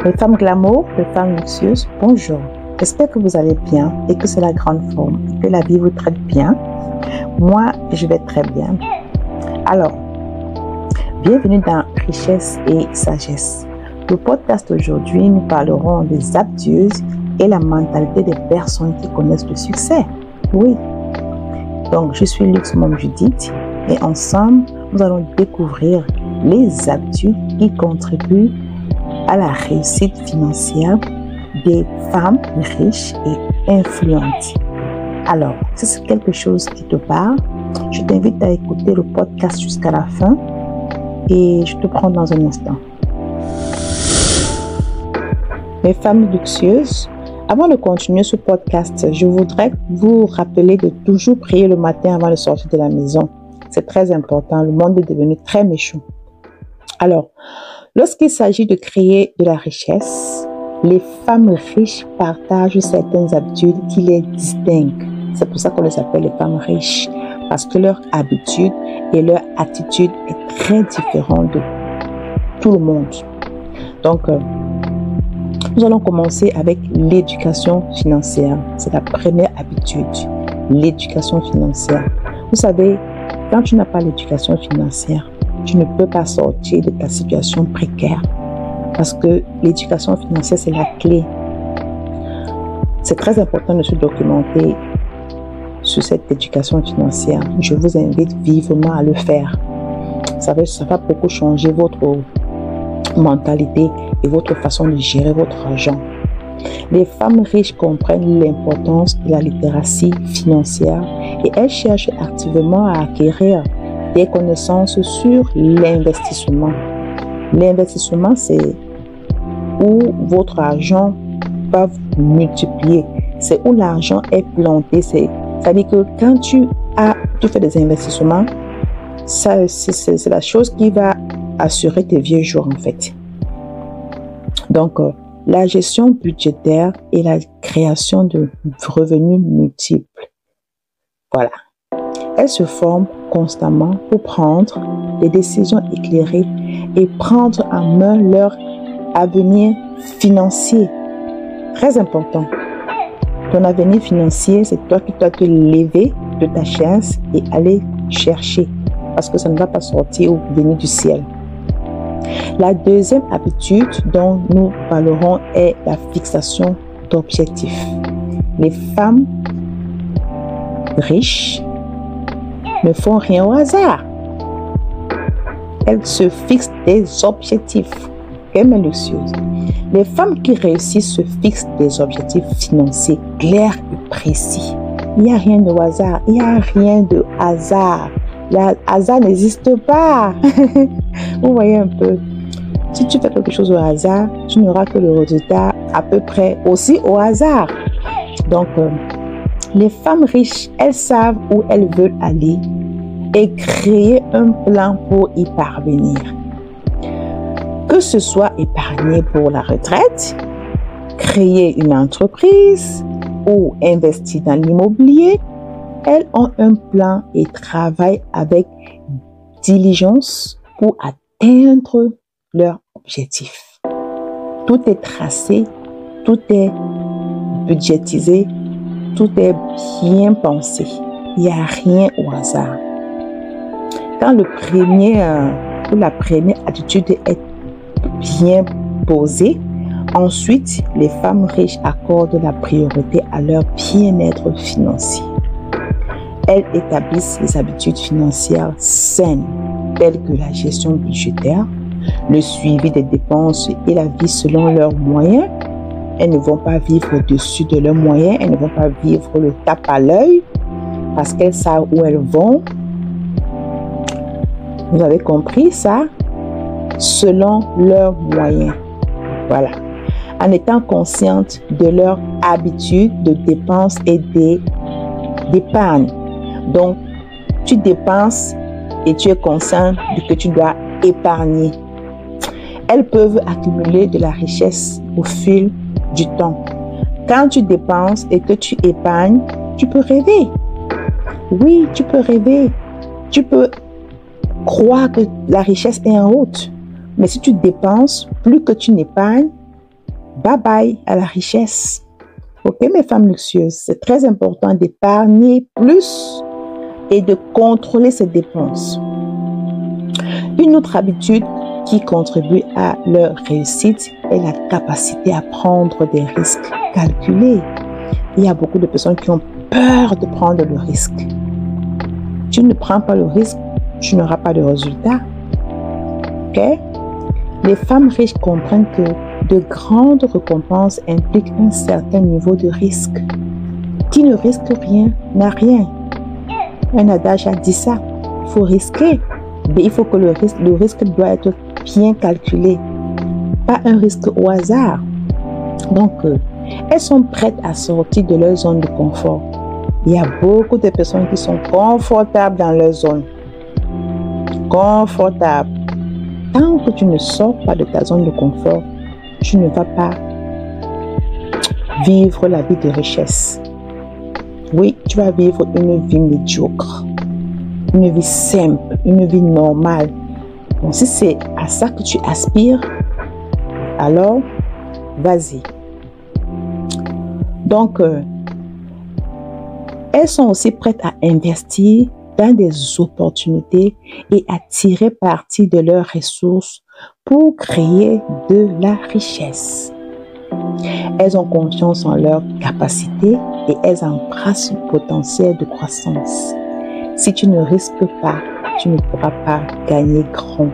Les femmes glamour, les femmes luxueuses, bonjour. J'espère que vous allez bien et que c'est la grande forme, que la vie vous traite bien. Moi, je vais très bien. Alors, bienvenue dans Richesse et Sagesse. Le podcast aujourd'hui, nous parlerons des aptitudes et la mentalité des personnes qui connaissent le succès. Oui. Donc, je suis Lux Mom Judith et ensemble, nous allons découvrir les aptitudes qui contribuent à la réussite financière des femmes riches et influentes. Alors, si c'est quelque chose qui te parle, je t'invite à écouter le podcast jusqu'à la fin et je te prends dans un instant. Mes femmes luxueuses, avant de continuer ce podcast, je voudrais vous rappeler de toujours prier le matin avant de sortir de la maison. C'est très important, le monde est devenu très méchant. Alors, lorsqu'il s'agit de créer de la richesse, les femmes riches partagent certaines habitudes qui les distinguent. C'est pour ça qu'on les appelle les femmes riches, parce que leur habitude et leur attitude est très différente de tout le monde. Donc, nous allons commencer avec l'éducation financière. C'est la première habitude, l'éducation financière. Vous savez, quand tu n'as pas l'éducation financière, tu ne peux pas sortir de ta situation précaire parce que l'éducation financière, c'est la clé. C'est très important de se documenter sur cette éducation financière. Je vous invite vivement à le faire. Ça va beaucoup changer votre mentalité et votre façon de gérer votre argent. Les femmes riches comprennent l'importance de la littératie financière et elles cherchent activement à acquérir des connaissances sur l'investissement. L'investissement, c'est où votre argent va vous multiplier. C'est où l'argent est planté. C'est-à-dire que quand tu fais des investissements, c'est la chose qui va assurer tes vieux jours en fait. Donc, la gestion budgétaire et la création de revenus multiples. Voilà. Elles se forment constamment pour prendre des décisions éclairées et prendre en main leur avenir financier. Très important. Ton avenir financier, c'est toi qui dois te lever de ta chaise et aller chercher parce que ça ne va pas sortir ou venir du ciel. La deuxième habitude dont nous parlerons est la fixation d'objectifs. Les femmes riches ne font rien au hasard. Elles se fixent des objectifs. Comme luxueuses. Les femmes qui réussissent se fixent des objectifs financiers clairs et précis. Il n'y a rien de hasard. Il n'y a rien de hasard. Le hasard n'existe pas. Vous voyez un peu. Si tu fais quelque chose au hasard, tu n'auras que le résultat à peu près aussi au hasard. Donc, les femmes riches, elles savent où elles veulent aller et créer un plan pour y parvenir. Que ce soit épargner pour la retraite, créer une entreprise ou investir dans l'immobilier, elles ont un plan et travaillent avec diligence pour atteindre leur objectif. Tout est tracé, tout est budgétisé, tout est bien pensé. Il n'y a rien au hasard. Quand la première attitude est bien posée, ensuite, les femmes riches accordent la priorité à leur bien-être financier. Elles établissent les habitudes financières saines, telles que la gestion budgétaire, le suivi des dépenses et la vie selon leurs moyens. Elles ne vont pas vivre au-dessus de leurs moyens, elles ne vont pas vivre le tape à l'œil parce qu'elles savent où elles vont. Vous avez compris ça? Selon leurs moyens. Voilà. En étant consciente de leur habitude de dépenses et d'épargne. Donc, tu dépenses et tu es conscient de que tu dois épargner. Elles peuvent accumuler de la richesse au fil du temps. Quand tu dépenses et que tu épargnes, tu peux rêver. Oui, tu peux rêver. Tu peux croire que la richesse est en route. Mais si tu dépenses, plus que tu n'épargnes, bye bye à la richesse. Ok, mes femmes luxueuses, c'est très important d'épargner plus et de contrôler ses dépenses. Une autre habitude qui contribue à leur réussite est la capacité à prendre des risques calculés. Il y a beaucoup de personnes qui ont peur de prendre le risque. Tu ne prends pas le risque, tu n'auras pas de résultat. Ok? Les femmes riches comprennent que de grandes récompenses impliquent un certain niveau de risque. Qui ne risque rien n'a rien. Un adage a dit ça. Il faut risquer, mais il faut que le risque doit être bien calculé. Pas un risque au hasard. Donc, elles sont prêtes à sortir de leur zone de confort. Il y a beaucoup de personnes qui sont confortables dans leur zone. Confortables. Tant que tu ne sors pas de ta zone de confort, tu ne vas pas vivre la vie de richesse. Oui, tu vas vivre une vie médiocre, une vie simple, une vie normale. Donc, si c'est à ça que tu aspires, alors vas-y. Donc, elles sont aussi prêtes à investir dans des opportunités et à tirer parti de leurs ressources pour créer de la richesse. Elles ont confiance en leurs capacités et elles embrassent le potentiel de croissance. Si tu ne risques pas, tu ne pourras pas gagner grand.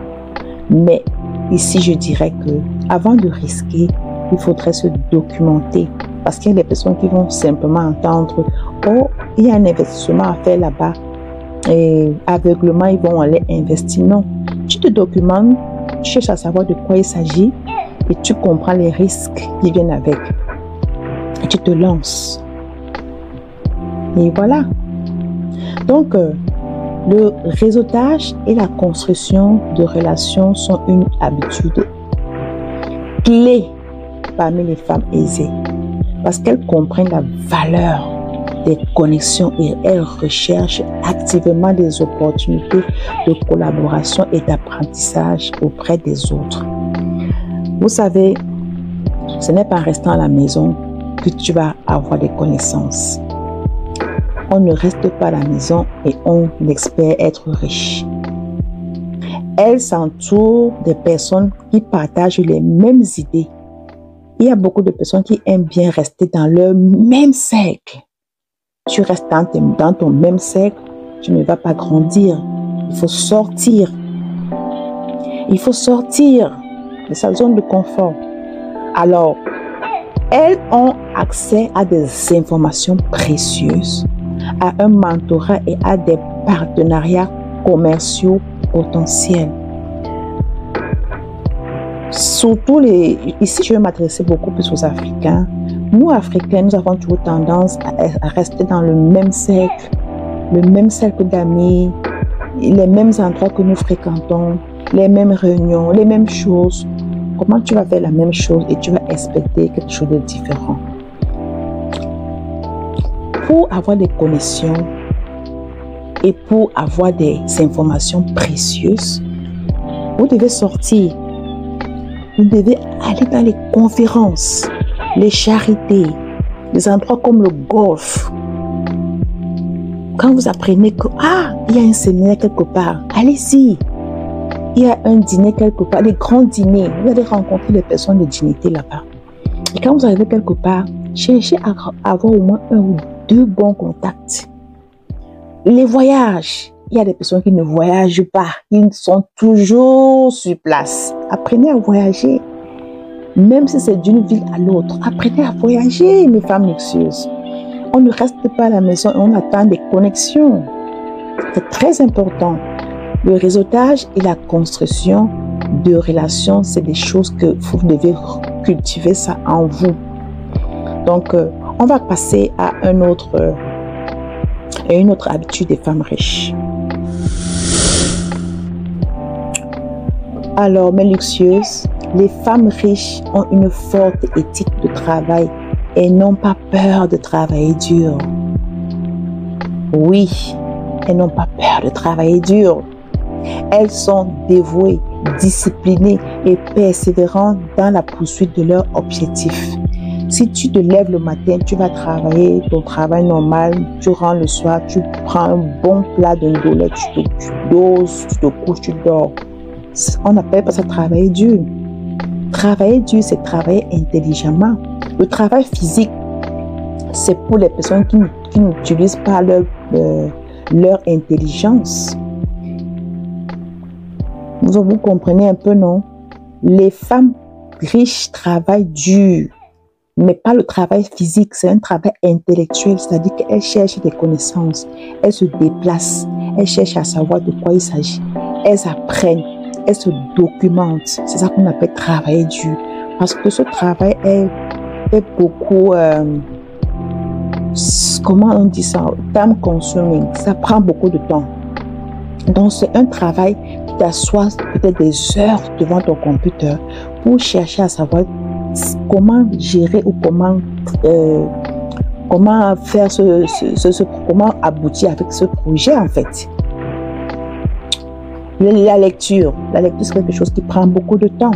Mais ici, je dirais que avant de risquer, il faudrait se documenter. Parce qu'il y a des personnes qui vont simplement entendre « Oh, il y a un investissement à faire là-bas. » Et aveuglement, ils vont aller investir. Non, tu te documentes, tu cherches à savoir de quoi il s'agit et tu comprends les risques qui viennent avec. Et tu te lances. Et voilà. Donc, le réseautage et la construction de relations sont une habitude clé parmi les femmes aisées. Parce qu'elles comprennent la valeur des connexions et elles recherchent activement des opportunités de collaboration et d'apprentissage auprès des autres. Vous savez, ce n'est pas en restant à la maison que tu vas avoir des connaissances. On ne reste pas à la maison et on espère être riche. Elles s'entourent des personnes qui partagent les mêmes idées. Il y a beaucoup de personnes qui aiment bien rester dans leur même cercle. Tu restes dans ton même cercle, tu ne vas pas grandir. Il faut sortir. Il faut sortir de sa zone de confort. Alors, elles ont accès à des informations précieuses, à un mentorat et à des partenariats commerciaux potentiels. Surtout ici, je vais m'adresser beaucoup plus aux Africains. Nous, Africains, nous avons toujours tendance à rester dans le même cercle d'amis, les mêmes endroits que nous fréquentons, les mêmes réunions, les mêmes choses. Comment tu vas faire la même chose et tu vas expecter quelque chose de différent? Pour avoir des connexions et pour avoir des informations précieuses, vous devez sortir. Vous devez aller dans les conférences, les charités, les endroits comme le golf. Quand vous apprenez que, il y a un séminaire quelque part, allez-y. Il y a un dîner quelque part, des grands dîners. Vous allez rencontrer des personnes de dignité là-bas. Et quand vous arrivez quelque part, cherchez à avoir au moins 1 ou 2 bons contacts. Les voyages. Il y a des personnes qui ne voyagent pas. Ils sont toujours sur place. Apprenez à voyager. Même si c'est d'une ville à l'autre. Apprenez à voyager, mes femmes luxueuses. On ne reste pas à la maison et on attend des connexions. C'est très important. Le réseautage et la construction de relations, c'est des choses que vous devez cultiver ça en vous. Donc, on va passer à une autre habitude des femmes riches. Alors, mes luxueuses, les femmes riches ont une forte éthique de travail et n'ont pas peur de travailler dur. Oui, elles n'ont pas peur de travailler dur. Elles sont dévouées disciplinés et persévérants dans la poursuite de leur objectif. Si tu te lèves le matin, tu vas travailler ton travail normal, tu rentres le soir, tu prends un bon plat de ndolé, tu doses, tu te couches, tu dors. On n'appelle pas ça travailler dur. Travailler dur, c'est travailler intelligemment. Le travail physique, c'est pour les personnes qui n'utilisent pas leur intelligence. Vous comprenez un peu, non? Les femmes riches travaillent dur, mais pas le travail physique, c'est un travail intellectuel, c'est-à-dire qu'elles cherchent des connaissances, elles se déplacent, elles cherchent à savoir de quoi il s'agit, elles apprennent, elles se documentent. C'est ça qu'on appelle travailler dur, parce que ce travail est beaucoup, comment on dit ça, time consuming, ça prend beaucoup de temps. Donc c'est un travail qui t'assoit peut-être des heures devant ton computer pour chercher à savoir comment gérer ou comment faire comment aboutir avec ce projet en fait. La lecture c'est quelque chose qui prend beaucoup de temps.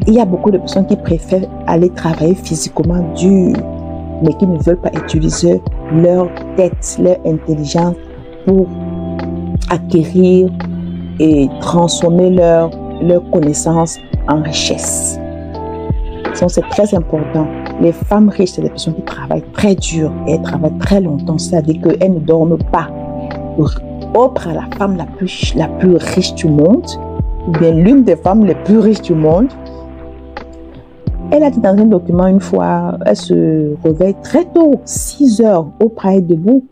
Il y a beaucoup de personnes qui préfèrent aller travailler physiquement dur, mais qui ne veulent pas utiliser leur tête, leur intelligence pour acquérir et transformer leur connaissance en richesse. Donc c'est très important. Les femmes riches, c'est des personnes qui travaillent très dur et elles travaillent très longtemps, c'est-à-dire qu'elles ne dorment pas. Oprah, la femme la plus riche du monde, ou bien l'une des femmes les plus riches du monde, elle a dit dans un document une fois, elle se réveille très tôt, 6 heures, Oprah est debout.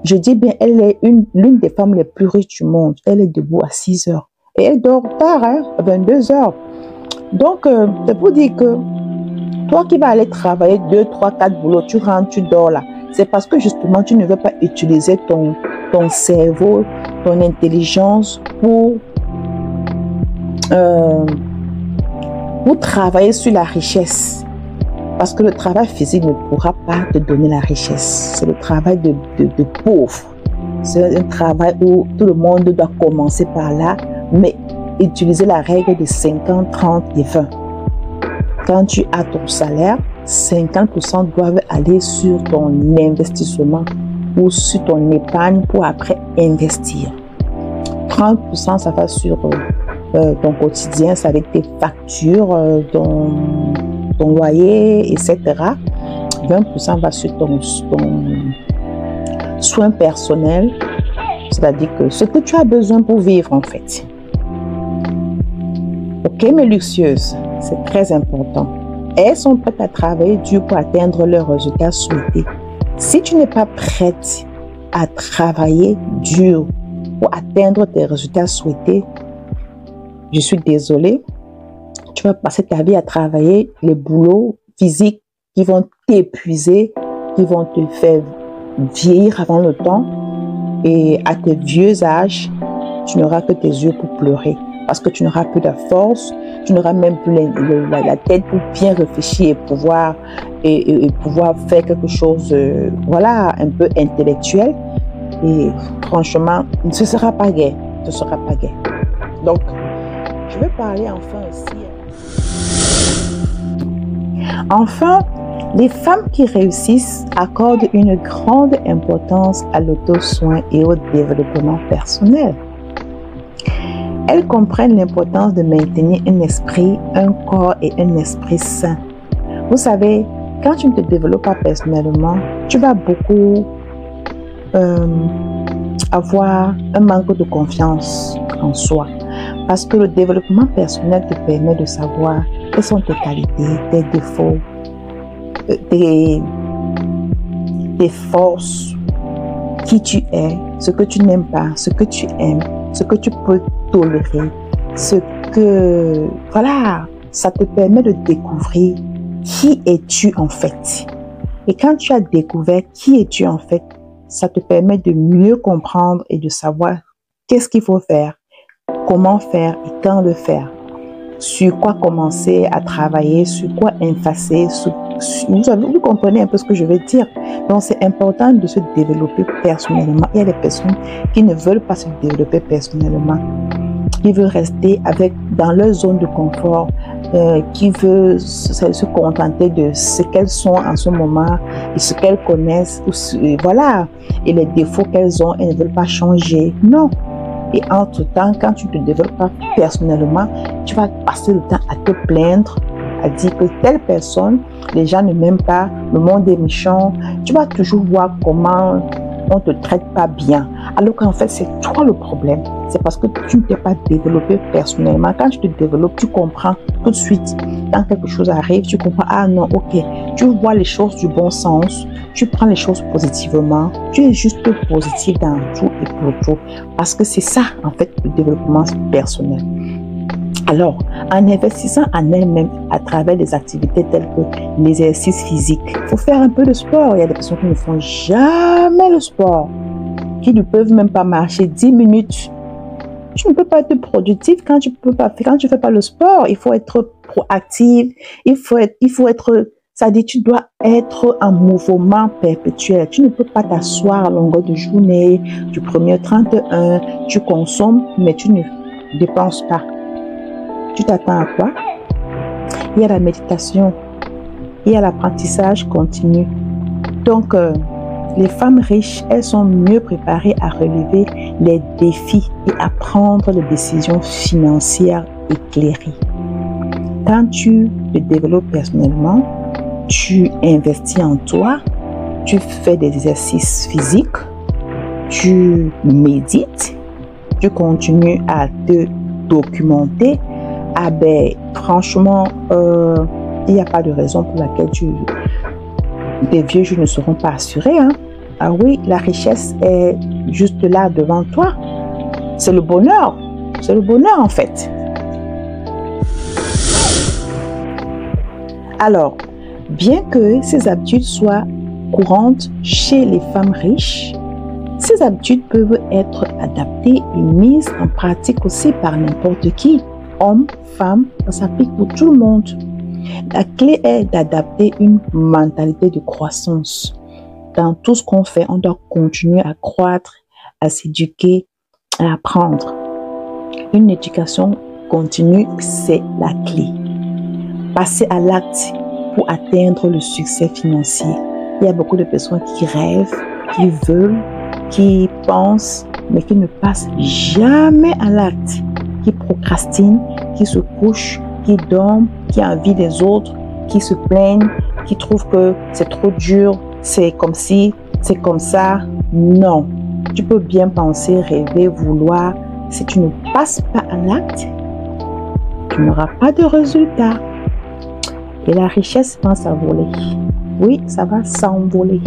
Je dis bien, elle est l'une des femmes les plus riches du monde. Elle est debout à 6 heures. Et elle dort tard, à 22 heures. Donc, c'est pour dire que toi qui vas aller travailler 2, 3, 4 boulots, tu rentres, tu dors là. C'est parce que justement, tu ne veux pas utiliser ton cerveau, ton intelligence pour travailler sur la richesse. Parce que le travail physique ne pourra pas te donner la richesse. C'est le travail de pauvre. C'est un travail où tout le monde doit commencer par là, mais utiliser la règle de 50, 30 et 20. Quand tu as ton salaire, 50% doivent aller sur ton investissement ou sur ton épargne pour après investir. 30% ça va sur ton quotidien, ça va être tes factures, ton loyer, etc. 20% va sur ton soin personnel, c'est-à-dire que ce que tu as besoin pour vivre en fait. Ok, mes luxueuses, c'est très important. Elles sont prêtes à travailler dur pour atteindre leurs résultats souhaités. Si tu n'es pas prête à travailler dur pour atteindre tes résultats souhaités, je suis désolée, tu vas passer ta vie à travailler les boulots physiques qui vont t'épuiser, qui vont te faire vieillir avant le temps, et à tes vieux âges, tu n'auras que tes yeux pour pleurer parce que tu n'auras plus de force, tu n'auras même plus la tête pour bien réfléchir et pouvoir faire quelque chose, voilà, un peu intellectuel. Et franchement, ce ne sera pas gai, ce ne sera pas gai. Donc, je vais parler enfin aussi. Enfin, les femmes qui réussissent accordent une grande importance à l'auto-soin et au développement personnel. Elles comprennent l'importance de maintenir un esprit, un corps et un esprit sain. Vous savez, quand tu ne te développes pas personnellement, tu vas beaucoup avoir un manque de confiance en soi. Parce que le développement personnel te permet de savoir quelles sont tes qualités, tes défauts, tes forces, qui tu es, ce que tu n'aimes pas, ce que tu aimes, ce que tu peux tolérer, ce que... Voilà, ça te permet de découvrir qui es-tu en fait. Et quand tu as découvert qui es-tu en fait, ça te permet de mieux comprendre et de savoir qu'est-ce qu'il faut faire, comment faire et quand le faire. Sur quoi commencer à travailler, sur quoi effacer, vous comprenez un peu ce que je veux dire. Donc c'est important de se développer personnellement. Il y a des personnes qui ne veulent pas se développer personnellement. qui veut rester dans leur zone de confort, qui veut se contenter de ce qu'elles sont en ce moment et ce qu'elles connaissent, voilà, et les défauts qu'elles ont, elles ne veulent pas changer. Non. Et entre-temps, quand tu ne te développes pas personnellement, tu vas passer le temps à te plaindre, à dire que telle personne, les gens ne m'aiment pas, le monde est méchant. Tu vas toujours voir comment on ne te traite pas bien. Alors qu'en fait, c'est toi le problème. C'est parce que tu ne t'es pas développé personnellement. Quand tu te développes, tu comprends tout de suite. Quand quelque chose arrive, tu comprends, ah non, ok. Tu vois les choses du bon sens. Tu prends les choses positivement. Tu es juste positif dans tout et pour tout. Parce que c'est ça, en fait, le développement personnel. Alors, en investissant en elle-même à travers des activités telles que l'exercice physique, il faut faire un peu de sport. Il y a des personnes qui ne font jamais le sport, qui ne peuvent même pas marcher 10 minutes. Tu ne peux pas être productif quand tu ne fais pas le sport. Il faut être proactif. Il faut être, ça dit, tu dois être en mouvement perpétuel. Tu ne peux pas t'asseoir à longueur de journée, du 1er au 31, tu consommes, mais tu ne dépenses pas. Tu t'attends à quoi? Il y a la méditation, il y a l'apprentissage continu. Donc, les femmes riches, elles sont mieux préparées à relever les défis et à prendre des décisions financières éclairées. Quand tu te développes personnellement, tu investis en toi, tu fais des exercices physiques, tu médites, tu continues à te documenter. Ah ben, franchement, il n'y a pas de raison pour laquelle tes vieux jours ne seront pas assurés. Hein? Ah oui, la richesse est juste là devant toi. C'est le bonheur. C'est le bonheur en fait. Alors, bien que ces habitudes soient courantes chez les femmes riches, ces habitudes peuvent être adaptées et mises en pratique aussi par n'importe qui. Hommes, femmes, ça s'applique pour tout le monde. La clé est d'adapter une mentalité de croissance. Dans tout ce qu'on fait, on doit continuer à croître, à s'éduquer, à apprendre. Une éducation continue, c'est la clé. Passer à l'acte pour atteindre le succès financier. Il y a beaucoup de personnes qui rêvent, qui veulent, qui pensent, mais qui ne passent jamais à l'acte. Qui procrastinent, qui se couchent, qui dorment, qui envient des autres, qui se plaignent, qui trouvent que c'est trop dur, c'est comme si, c'est comme ça. Non, tu peux bien penser, rêver, vouloir. Si tu ne passes pas à l'acte, tu n'auras pas de résultat. Et la richesse va s'envoler. Oui, ça va s'envoler.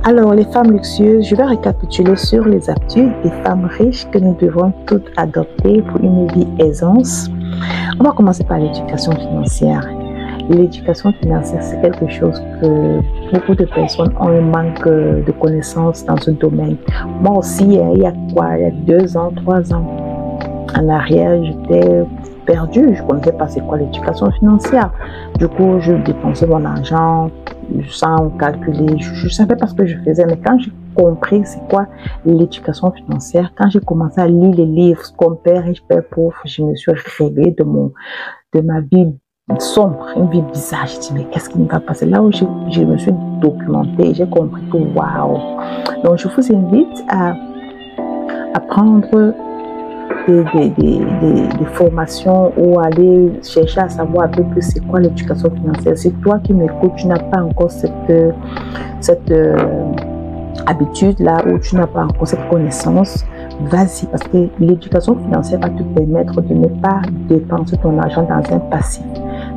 Alors, les femmes luxueuses, je vais récapituler sur les habitudes des femmes riches que nous devons toutes adopter pour une vie aisance. On va commencer par l'éducation financière. L'éducation financière, c'est quelque chose que beaucoup de personnes ont un manque de connaissances dans ce domaine. Moi aussi, il y a 2 ans, 3 ans en arrière, j'étais perdue. Je ne connaissais pas c'est quoi l'éducation financière. Du coup, je dépensais mon argent sans calculer. Je ne savais pas ce que je faisais. Mais quand j'ai compris c'est quoi l'éducation financière, quand j'ai commencé à lire les livres comme Père riche, Père pauvre, je me suis réveillée de ma vie sombre, une vie bizarre. Je dis mais qu'est-ce qui me va passer? Là où je me suis documentée, j'ai compris que waouh. Donc je vous invite à prendre des formations ou aller chercher à savoir un peu plus c'est quoi l'éducation financière. Si toi qui m'écoutes, tu n'as pas encore cette habitude là, ou tu n'as pas encore cette connaissance, vas-y, parce que l'éducation financière va te permettre de ne pas dépenser ton argent dans un passif.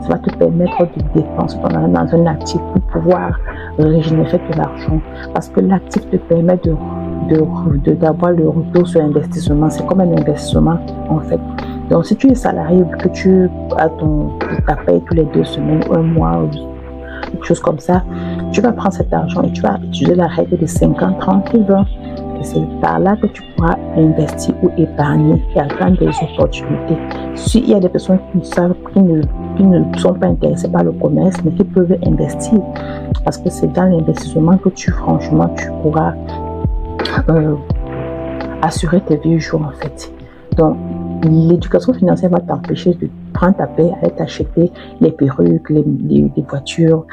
Ça va te permettre de dépenser ton argent dans un actif pour pouvoir régénérer de l'argent, parce que l'actif te permet d'avoir le retour sur investissement. C'est comme un investissement en fait. Donc si tu es salarié, que tu as ta paye tous les 2 semaines ou 1 mois ou quelque chose comme ça, tu vas prendre cet argent et tu vas utiliser la règle de 50, 30 et 20. Et c'est par là que tu pourras investir ou épargner et attendre des opportunités. S'il y a des personnes qui ne sont pas intéressées par le commerce, mais qui peuvent investir, parce que c'est dans l'investissement que franchement, tu pourras assurer tes vieux jours en fait. Donc, l'éducation financière va t'empêcher de prendre ta paix, aller t'acheter les perruques, les voitures,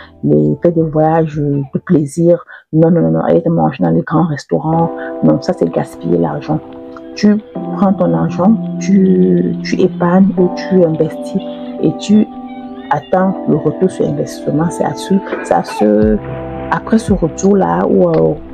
faire des voyages de plaisir. Non, aller te manger dans les grands restaurants. Non, ça c'est gaspiller l'argent. Tu prends ton argent, tu épargnes ou tu investis et tu attends le retour sur investissement. C'est après ce retour-là, ou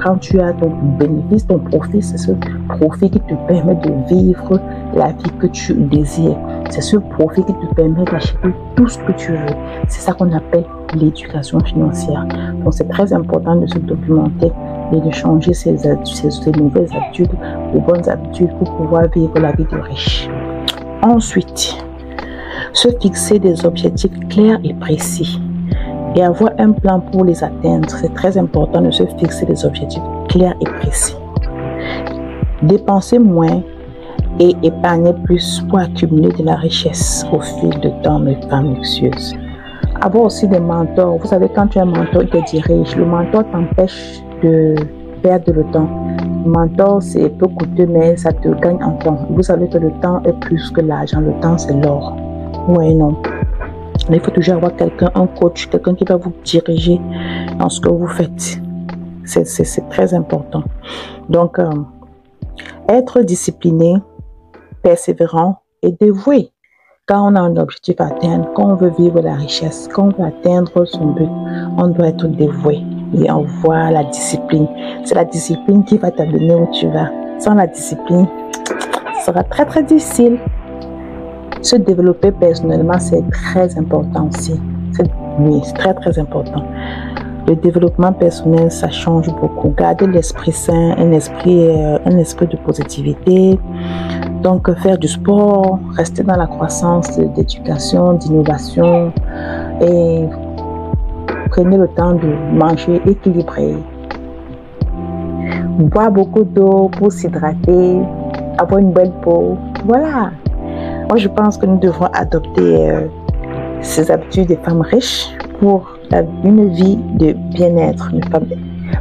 quand tu as ton bénéfice, ton profit, c'est ce profit qui te permet de vivre la vie que tu désires. C'est ce profit qui te permet d'acheter tout ce que tu veux. C'est ça qu'on appelle l'éducation financière. Donc, c'est très important de se documenter et de changer ces mauvaises habitudes aux bonnes habitudes pour pouvoir vivre la vie de riche. Ensuite, se fixer des objectifs clairs et précis et avoir un plan pour les atteindre. C'est très important de se fixer des objectifs clairs et précis. Dépenser moins et épargner plus pour accumuler de la richesse au fil de temps, mes femmes luxueuses. Avoir aussi des mentors. Vous savez, quand tu as un mentor, il te dirige. Le mentor t'empêche de perdre le temps. Le mentor, c'est peu coûteux, mais ça te gagne en temps. Vous savez que le temps est plus que l'argent. Le temps, c'est l'or. Oui, non. Mais il faut toujours avoir quelqu'un, un coach, quelqu'un qui va vous diriger dans ce que vous faites. C'est très important. Donc, être discipliné, persévérant et dévoué. Quand on a un objectif à atteindre, quand on veut vivre la richesse, quand on veut atteindre son but, on doit être dévoué. Et on voit la discipline. C'est la discipline qui va t'amener où tu vas. Sans la discipline, ce sera très très difficile. Se développer personnellement, c'est très important aussi. Oui, c'est très très important. Le développement personnel, ça change beaucoup. Garder l'esprit sain, un esprit de positivité. Donc, faire du sport, rester dans la croissance d'éducation, d'innovation et prenez le temps de manger équilibré. Boire beaucoup d'eau pour s'hydrater, avoir une bonne peau. Voilà. Moi, je pense que nous devons adopter ces habitudes des femmes riches pour une vie de bien-être,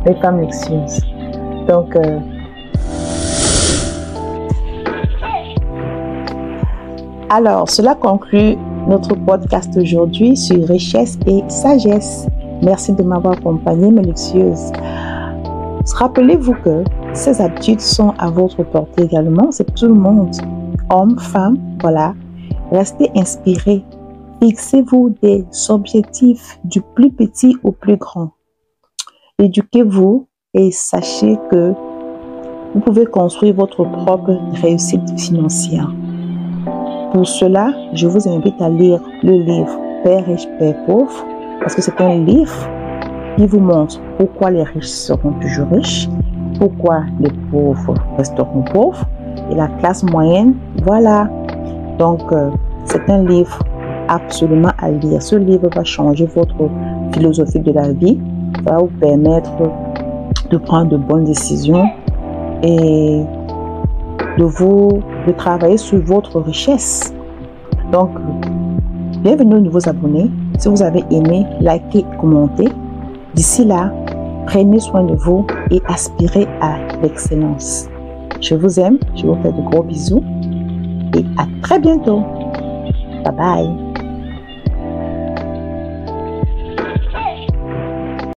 les femmes luxueuses. Donc, alors, cela conclut notre podcast aujourd'hui sur richesse et sagesse. Merci de m'avoir accompagné, mes luxueuses. Rappelez-vous que ces habitudes sont à votre portée également. C'est pour tout le monde. Hommes, femmes, voilà. Restez inspirés. Fixez-vous des objectifs du plus petit au plus grand. Éduquez-vous et sachez que vous pouvez construire votre propre réussite financière. Pour cela, je vous invite à lire le livre Père riche, Père pauvre, parce que c'est un livre qui vous montre pourquoi les riches seront toujours riches, pourquoi les pauvres resteront pauvres, et la classe moyenne, voilà. Donc, c'est un livre absolument à lire. Ce livre va changer votre philosophie de la vie, va vous permettre de prendre de bonnes décisions et de travailler sur votre richesse. Donc, bienvenue aux nouveaux abonnés. Si vous avez aimé, likez, commentez. D'ici là, prenez soin de vous et aspirez à l'excellence. Je vous aime, je vous fais de gros bisous et à très bientôt. Bye bye.